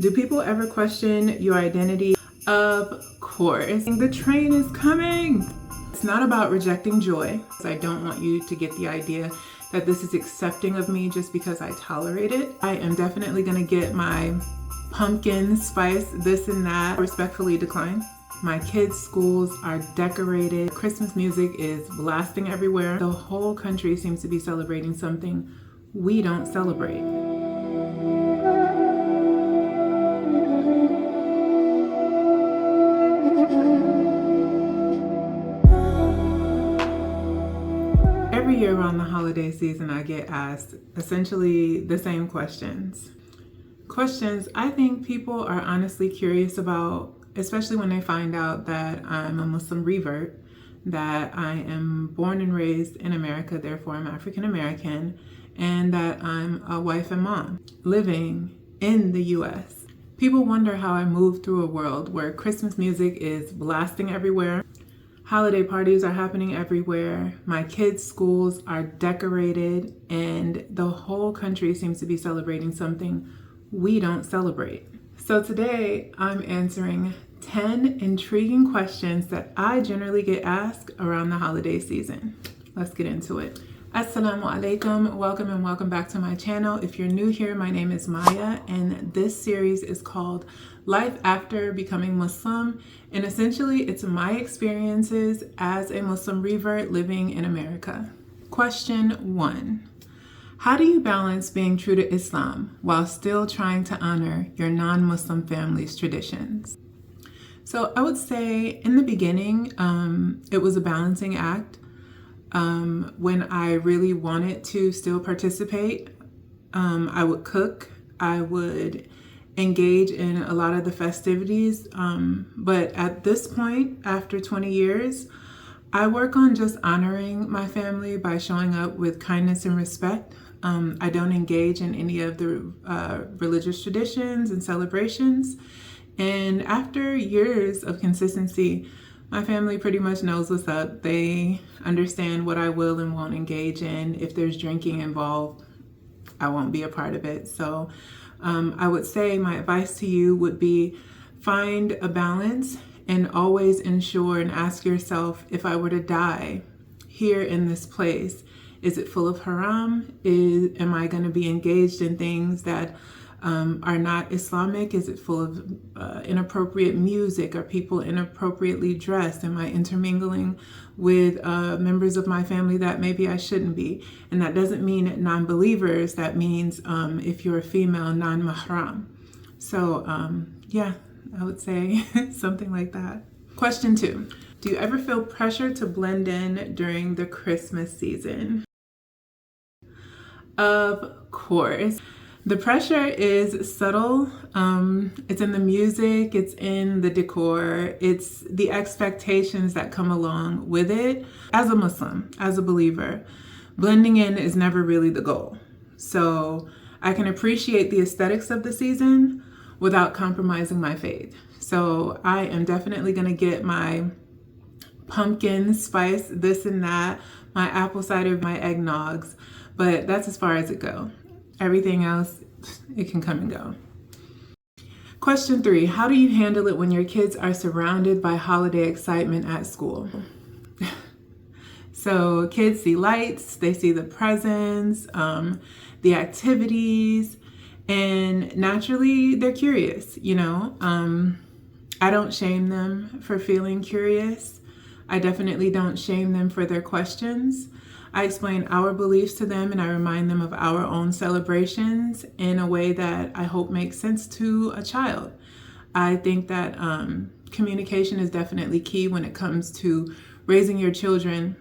Do people ever question your identity? Of course. The train is coming. It's not about rejecting joy. I don't want you to get the idea that this is accepting of me just because I tolerate it. I am definitely gonna get my pumpkin spice, this and that. Respectfully decline. My kids' schools are decorated. Christmas music is blasting everywhere. The whole country seems to be celebrating something we don't celebrate. Every year around the holiday season, I get asked essentially the same questions. Questions I think people are honestly curious about, especially when they find out that I'm a Muslim revert, that I am born and raised in America, therefore I'm African American, and that I'm a wife and mom living in the US. People wonder how I move through a world where Christmas music is blasting everywhere. Holiday parties are happening everywhere. My kids' schools are decorated, and the whole country seems to be celebrating something we don't celebrate. So today I'm answering 10 intriguing questions that I generally get asked around the holiday season. Let's get into it. Assalamu alaikum, welcome back to my channel. If you're new here, my name is Maya, and this series is called Life After Becoming Muslim, and essentially it's my experiences as a Muslim revert living in America. Question 1. How do you balance being true to Islam while still trying to honor your non-Muslim family's traditions? So I would say in the beginning, it was a balancing act. When I really wanted to still participate, I would cook, I would engage in a lot of the festivities. But at this point, after 20 years, I work on just honoring my family by showing up with kindness and respect. I don't engage in any of the religious traditions and celebrations. And after years of consistency, my family pretty much knows what's up. They understand what I will and won't engage in. If there's drinking involved, I won't be a part of it. So I would say my advice to you would be find a balance and always ensure and ask yourself, if I were to die here in this place, is it full of haram? Am I going to be engaged in things that are not Islamic? Is it full of inappropriate music? Are people inappropriately dressed? Am I intermingling with members of my family that maybe I shouldn't be? And that doesn't mean non-believers. That means if you're a female, non-mahram. So yeah, I would say something like that. Question 2. Do you ever feel pressure to blend in during the Christmas season? Of course. The pressure is subtle. It's in the music, it's in the decor, it's the expectations that come along with it. As a Muslim, as a believer, blending in is never really the goal. So I can appreciate the aesthetics of the season without compromising my faith. So I am definitely gonna get my pumpkin spice, this and that, my apple cider, my eggnogs, but that's as far as it goes. Everything else, it can come and go. Question 3, how do you handle it when your kids are surrounded by holiday excitement at school? So kids see lights, they see the presents, the activities, and naturally they're curious, you know. I don't shame them for feeling curious. I definitely don't shame them for their questions. I explain our beliefs to them, and I remind them of our own celebrations in a way that I hope makes sense to a child. I think that communication is definitely key when it comes to raising your children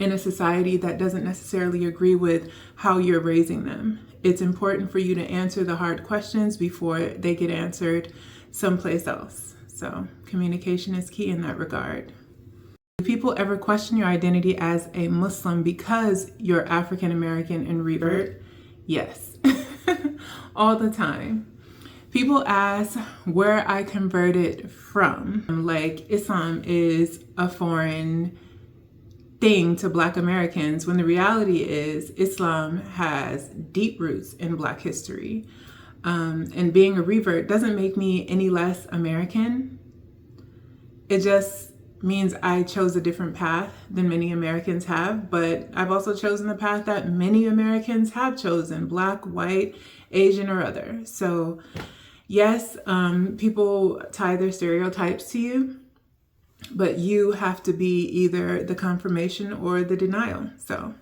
in a society that doesn't necessarily agree with how you're raising them. It's important for you to answer the hard questions before they get answered someplace else. So communication is key in that regard. Do people ever question your identity as a Muslim because you're African American and revert? Yes, all the time. People ask where I converted from. Like Islam is a foreign thing to Black Americans, when the reality is Islam has deep roots in Black history. And being a revert doesn't make me any less American. It just means I chose a different path than many Americans have, but I've also chosen the path that many Americans have chosen, Black, white, Asian, or other. So yes, people tie their stereotypes to you, but you have to be either the confirmation or the denial. So,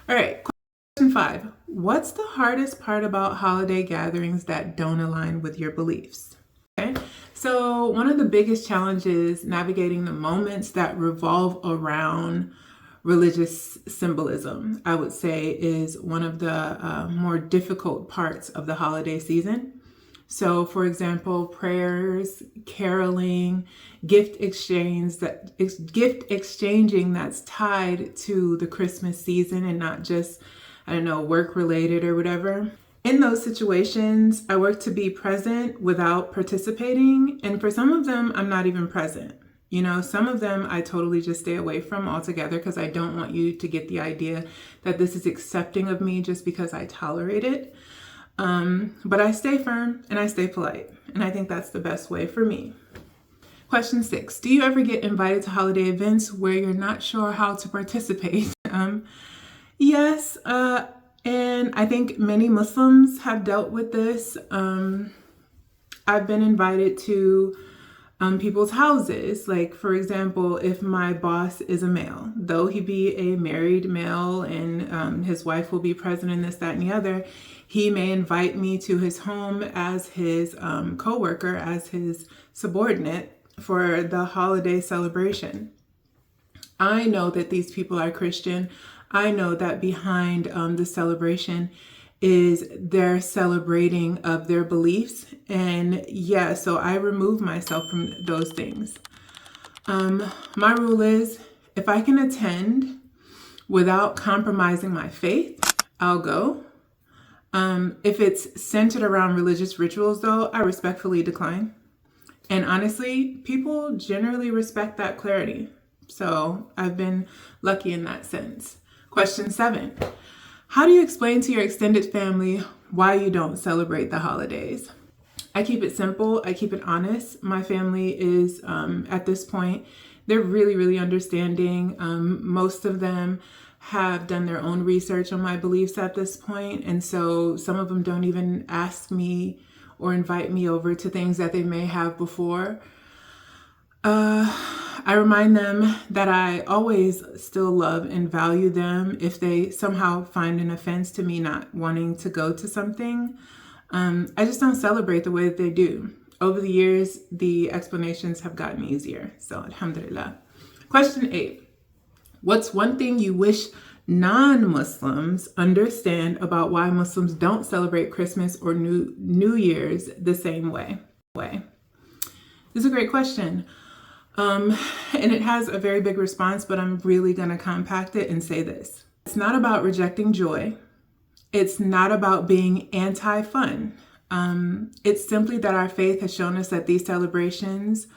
all right, question 5. What's the hardest part about holiday gatherings that don't align with your beliefs? Okay, so one of the biggest challenges navigating the moments that revolve around religious symbolism, I would say, is one of the more difficult parts of the holiday season. So, for example, prayers, caroling, gift exchanging that's tied to the Christmas season and not just, work related or whatever. In those situations, I work to be present without participating. And for some of them, I'm not even present. Some of them I totally just stay away from altogether because I don't want you to get the idea that this is accepting of me just because I tolerate it. But I stay firm and I stay polite. And I think that's the best way for me. Question 6. Do you ever get invited to holiday events where you're not sure how to participate? Yes. And I think many Muslims have dealt with this. I've been invited to people's houses. Like, for example, if my boss is a male, though he be a married male and his wife will be present in this, that, and the other, he may invite me to his home as his co-worker, as his subordinate for the holiday celebration. I know that these people are Christian. I know that behind the celebration is their celebrating of their beliefs. And yeah, so I remove myself from those things. My rule is if I can attend without compromising my faith, I'll go. If it's centered around religious rituals, though, I respectfully decline. And honestly, people generally respect that clarity. So I've been lucky in that sense. Question 7. How do you explain to your extended family why you don't celebrate the holidays? I keep it simple. I keep it honest. My family is, at this point, they're really, really understanding. Most of them have done their own research on my beliefs at this point. And so some of them don't even ask me or invite me over to things that they may have before. I remind them that I always still love and value them. If they somehow find an offense to me not wanting to go to something, I just don't celebrate the way that they do. Over the years, the explanations have gotten easier. So, alhamdulillah. Question 8. What's one thing you wish non-Muslims understand about why Muslims don't celebrate Christmas or New Year's the same way? This is a great question. And it has a very big response, but I'm really going to compact it and say this. It's not about rejecting joy. It's not about being anti-fun. It's simply that our faith has shown us that these celebrations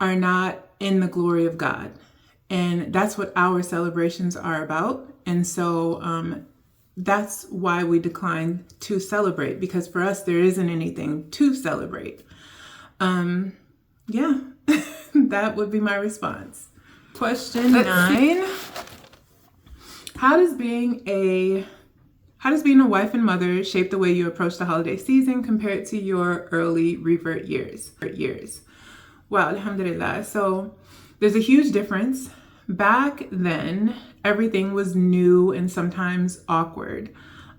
are not in the glory of God. And that's what our celebrations are about. And so that's why we decline to celebrate, because for us, there isn't anything to celebrate. Yeah. That would be my response. Question 9. How does being a wife and mother shape the way you approach the holiday season compared to your early revert years? Wow, alhamdulillah. So there's a huge difference. Back then, everything was new and sometimes awkward.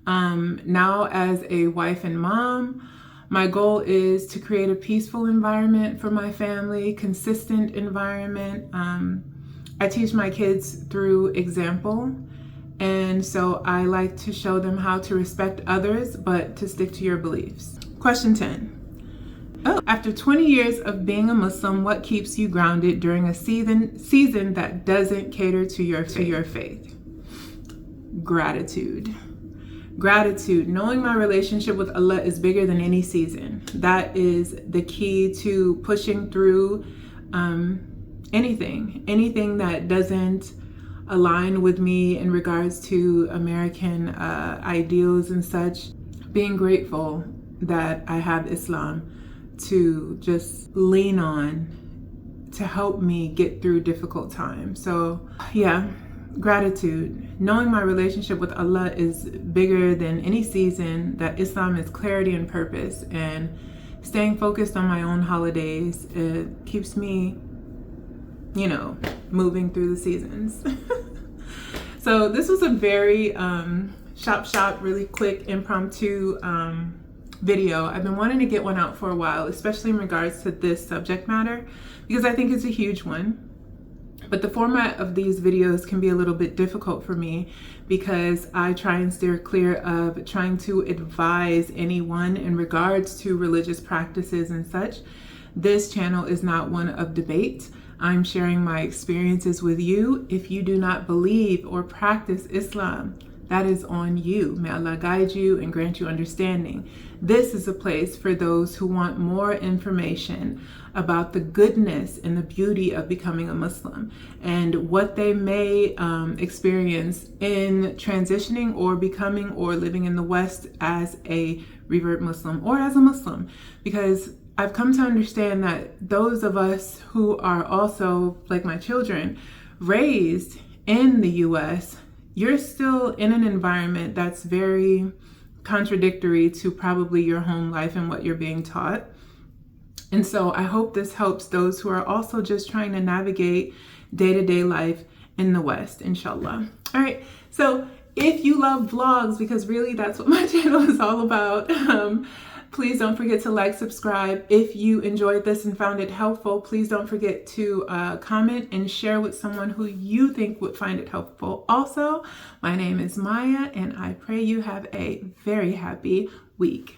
Now, as a wife and mom, my goal is to create a peaceful environment for my family, consistent environment. I teach my kids through example. And so I like to show them how to respect others, but to stick to your beliefs. Question 10. After 20 years of being a Muslim, what keeps you grounded during a season that doesn't cater to your faith? Gratitude. Knowing my relationship with Allah is bigger than any season. That is the key to pushing through anything that doesn't align with me in regards to American ideals and such. Being grateful that I have Islam to just lean on to help me get through difficult times. So yeah, gratitude. Knowing my relationship with Allah is bigger than any season, that Islam is clarity and purpose, and staying focused on my own holidays, it keeps me, moving through the seasons. So this was a very really quick impromptu video. I've been wanting to get one out for a while, especially in regards to this subject matter, because I think it's a huge one. But the format of these videos can be a little bit difficult for me because I try and steer clear of trying to advise anyone in regards to religious practices and such. This channel is not one of debate. I'm sharing my experiences with you. If you do not believe or practice Islam, that is on you. May Allah guide you and grant you understanding. This is a place for those who want more information about the goodness and the beauty of becoming a Muslim and what they may experience in transitioning or becoming or living in the West as a revert Muslim or as a Muslim. Because I've come to understand that those of us who are also, like my children, raised in the US, you're still in an environment that's very contradictory to probably your home life and what you're being taught. And so I hope this helps those who are also just trying to navigate day-to-day life in the West, inshallah. All right, so if you love vlogs, because really that's what my channel is all about, please don't forget to like, subscribe. If you enjoyed this and found it helpful, please don't forget to comment and share with someone who you think would find it helpful. Also, my name is Maya, and I pray you have a very happy week.